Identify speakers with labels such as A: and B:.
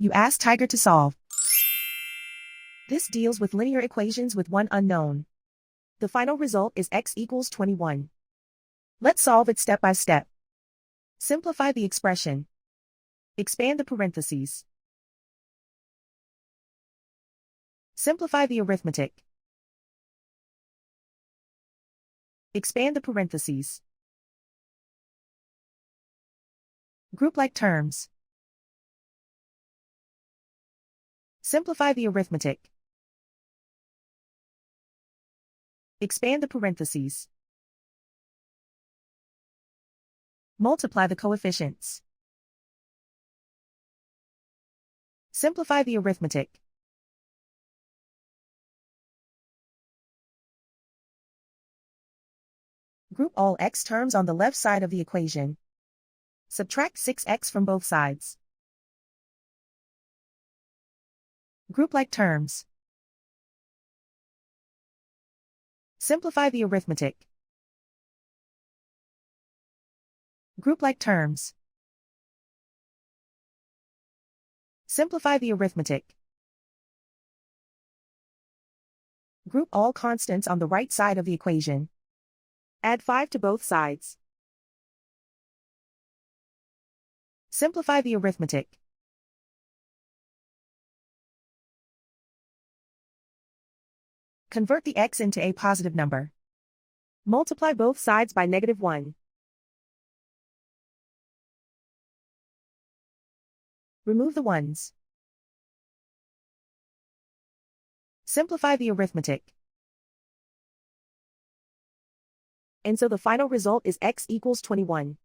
A: You ask Tiger to solve. This deals with linear equations with one unknown. The final result is x equals 21. Let's solve it step by step. Simplify the expression. Expand the parentheses. Simplify the arithmetic. Expand the parentheses. Group like terms. Simplify the arithmetic. Expand the parentheses. Multiply the coefficients. Simplify the arithmetic. Group all x terms on the left side of the equation. Subtract 6x from both sides. Group like terms. Simplify the arithmetic. Group like terms. Simplify the arithmetic. Group all constants on the right side of the equation. Add 5 to both sides. Simplify the arithmetic. Convert the x into a positive number. Multiply both sides by -1. Remove the ones. Simplify the arithmetic. And so the final result is x equals 21.